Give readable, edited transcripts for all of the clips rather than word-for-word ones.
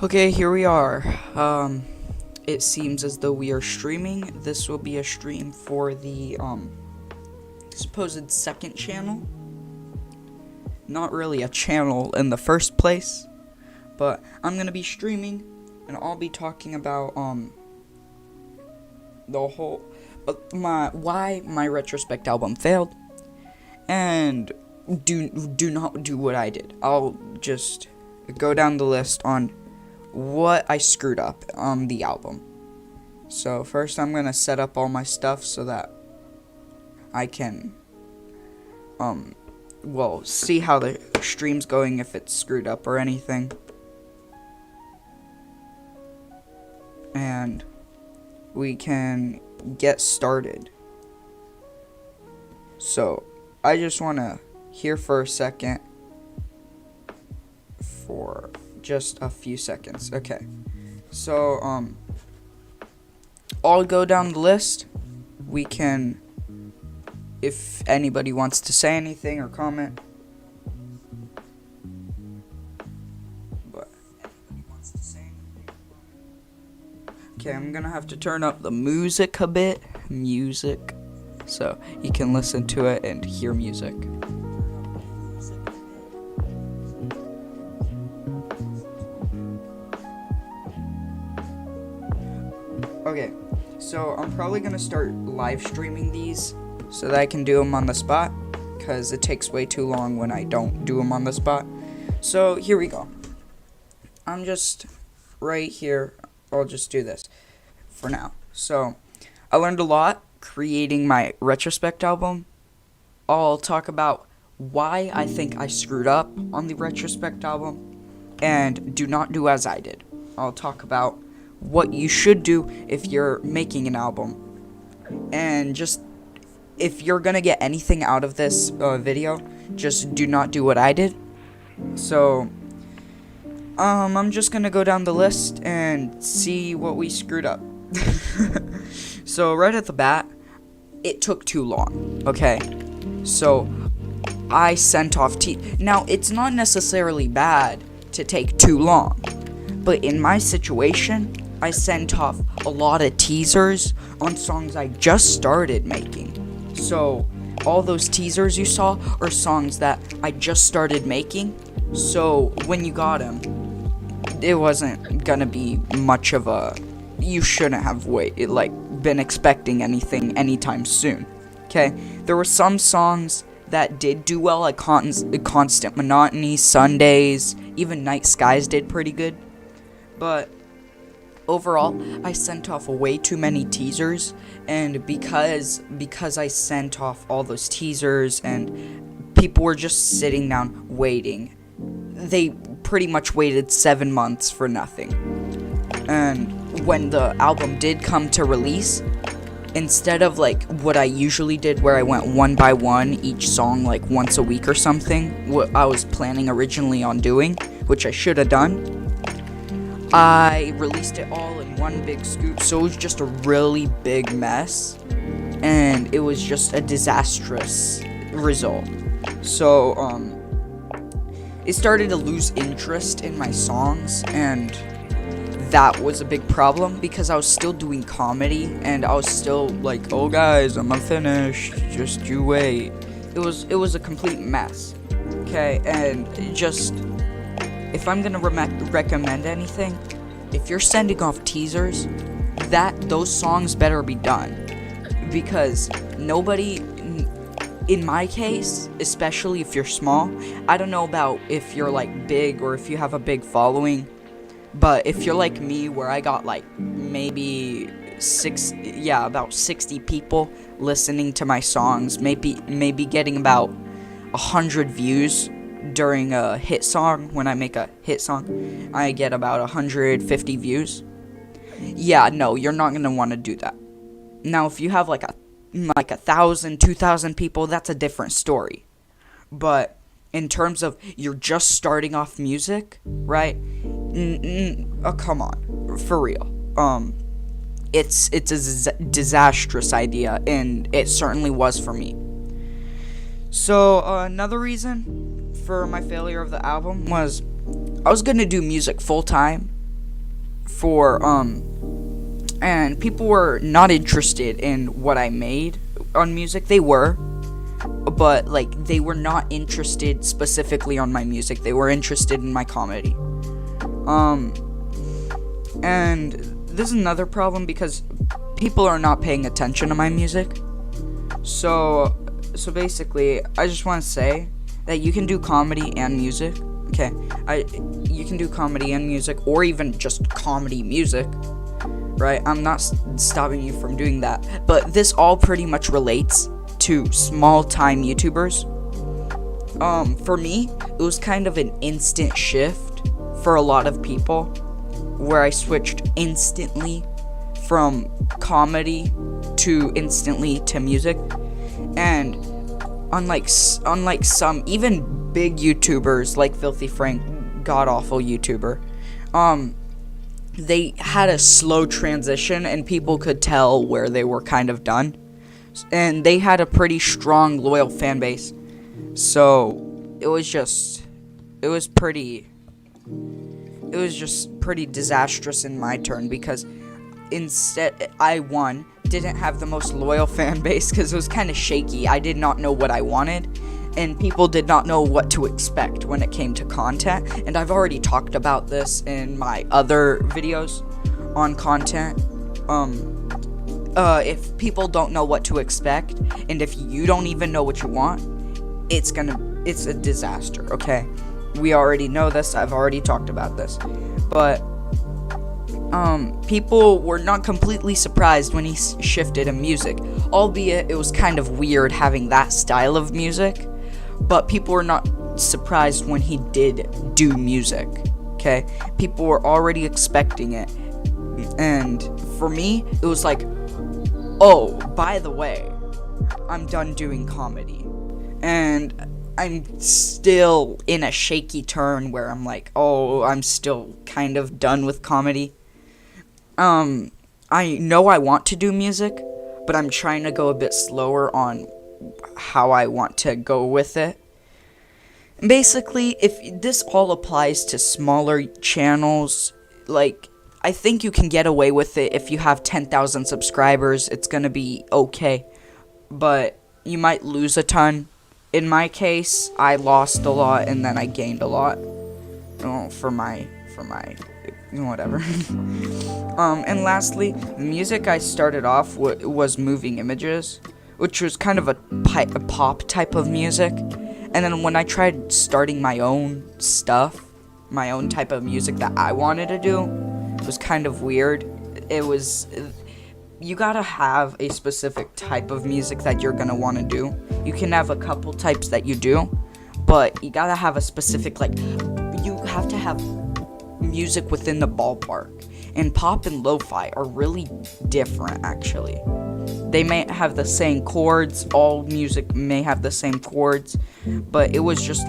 Okay, here we are. It seems as though we are streaming. This will be a stream for the, supposed second channel. Not really a channel in the first place, but I'm gonna be streaming, and I'll be talking about, the whole, why my Retrospect album failed, and do not do what I did. I'll just go down the list on what I screwed up on the album. So first I'm gonna set up all my stuff so that I can see how the stream's going, if it's screwed up or anything. And we can get started. So I just wanna hear for a second, for just a few seconds. Okay, so I'll go down the list. We can, if anybody wants to say anything or comment, okay, I'm gonna have to turn up the music a bit, so you can listen to it and hear music. Okay, so I'm probably gonna start live streaming these so that I can do them on the spot, because it takes way too long when I don't do them on the spot. So here we go. I'm just right here. I'll just do this for now. So I learned a lot creating my Retrospect album. I'll talk about why I think I screwed up on the Retrospect album, and do not do as I did. I'll talk about what you should do if you're making an album, and just if you're gonna get anything out of this video, just do not do what I did. So I'm just gonna go down the list and see what we screwed up. So right at the bat, it took too long. Okay, so I sent off now it's not necessarily bad to take too long, but in my situation, I sent off a lot of teasers on songs I just started making. So all those teasers you saw are songs that I just started making. So when you got them, it wasn't gonna be much of a, you shouldn't have been expecting anything anytime soon. Okay, there were some songs that did do well, like Constant Monotony, Sundays, even Night Skies did pretty good. But overall, I sent off way too many teasers, and because I sent off all those teasers and people were just sitting down waiting, they pretty much waited 7 months for nothing. And when the album did come to release, instead of what I usually did, where I went one by one, each song once a week or something, what I was planning originally on doing, which I should have done, I released it all in one big scoop, so it was just a really big mess, and it was just a disastrous result. So, it started to lose interest in my songs, and that was a big problem, because I was still doing comedy, and I was still like, oh guys, I'm unfinished, just you wait. It was a complete mess, okay, and just, if I'm gonna recommend anything, if you're sending off teasers, those songs better be done, because nobody, in my case, especially if you're small, I don't know about if you're big or if you have a big following, but if you're like me, where I got maybe about 60 people listening to my songs, maybe getting about 100 views. During a hit song, when I make a hit song, I get about 150 views. Yeah, no, you're not gonna want to do that. Now, if you have 1,000, 2,000 people, that's a different story. But in terms of you're just starting off music, right? Oh, come on, for real. It's a disastrous idea, and it certainly was for me. So another reason for my failure of the album was I was gonna do music full time, and people were not interested in what I made on music. They were, but like they were not interested specifically on my music. They were interested in my comedy. And this is another problem because people are not paying attention to my music. So basically, I just want to say that you can do comedy and music. Okay, you can do comedy and music, or even just comedy music, right? I'm not stopping you from doing that, but this all pretty much relates to small-time YouTubers. For me, it was kind of an instant shift for a lot of people, where I switched instantly from comedy to instantly to music. And unlike some even big YouTubers like Filthy Frank, god-awful YouTuber, they had a slow transition and people could tell where they were kind of done. And they had a pretty strong, loyal fan base. So it was just pretty disastrous in my turn, because instead I didn't have the most loyal fan base because it was kind of shaky. I did not know what I wanted, and people did not know what to expect when it came to content. And I've already talked about this in my other videos on content. If people don't know what to expect, and if you don't even know what you want, it's a disaster, okay? We already know this. I've already talked about this. But people were not completely surprised when he shifted in music, albeit it was kind of weird having that style of music, but people were not surprised when he did do music, okay? People were already expecting it, and for me, it was like, oh, by the way, I'm done doing comedy, and I'm still in a shaky turn where I'm like, oh, I'm still kind of done with comedy. I know I want to do music, but I'm trying to go a bit slower on how I want to go with it. Basically, if this all applies to smaller channels, like, I think you can get away with it if you have 10,000 subscribers. It's gonna be okay, but you might lose a ton. In my case, I lost a lot and then I gained a lot. For my whatever. And lastly, the music I started off was moving images, which was kind of a pop type of music. And then when I tried starting my own stuff, my own type of music that I wanted to do, it was kind of weird. You gotta have a specific type of music that you're gonna want to do. You can have a couple types that you do, but you gotta have a specific, you have to have music within the ballpark. And pop and lo-fi are really different, actually. They may have the same chords, all music may have the same chords, but it was just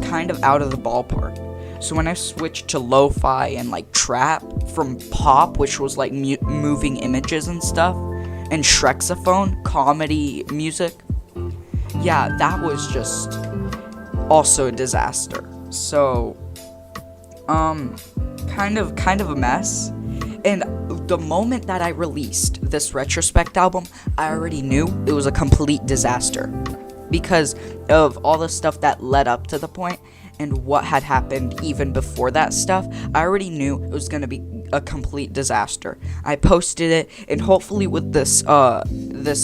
kind of out of the ballpark. So when I switched to lo-fi and trap from pop, which was moving images and stuff, and Shrexophone, comedy music, yeah, that was just also a disaster. So, kind of a mess. And the moment that I released this Retrospect album, I already knew it was a complete disaster because of all the stuff that led up to the point and what had happened even before that stuff. I already knew it was going to be a complete disaster. I posted it, and hopefully with this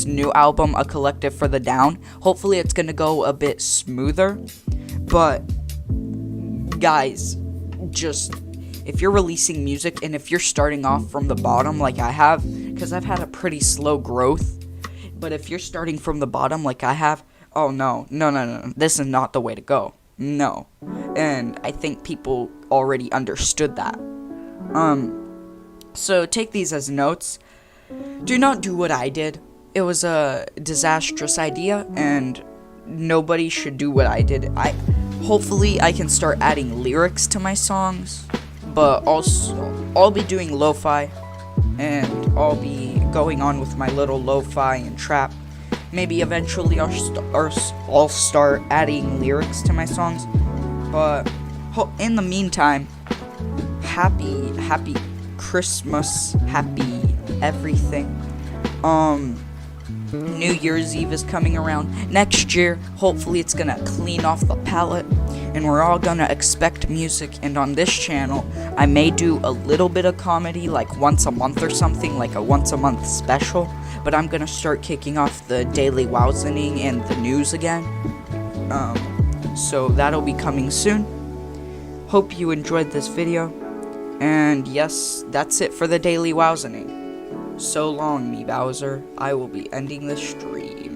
new album, A Collective for the Down, hopefully it's going to go a bit smoother. But guys, just if you're releasing music and if you're starting off from the bottom like I have, because I've had a pretty slow growth, but if you're starting from the bottom like I have, oh no, this is not the way to go. No. And I think people already understood that. So take these as notes. Do not do what I did. It was a disastrous idea, and nobody should do what I did. Hopefully I can start adding lyrics to my songs, but also I'll be doing lo-fi, and I'll be going on with my little lo-fi and trap. Maybe eventually I'll start adding lyrics to my songs, but in the meantime, happy Christmas, happy everything. New Year's Eve is coming around next year. Hopefully it's gonna clean off the palette and we're all gonna expect music. And on this channel I may do a little bit of comedy, like once a month or something, like a once a month special. But I'm gonna start kicking off the daily Wowzaning and the news again. So that'll be coming soon. Hope you enjoyed this video. And yes, that's it for the daily Wowzaning. So long, me Bowser. I will be ending the stream.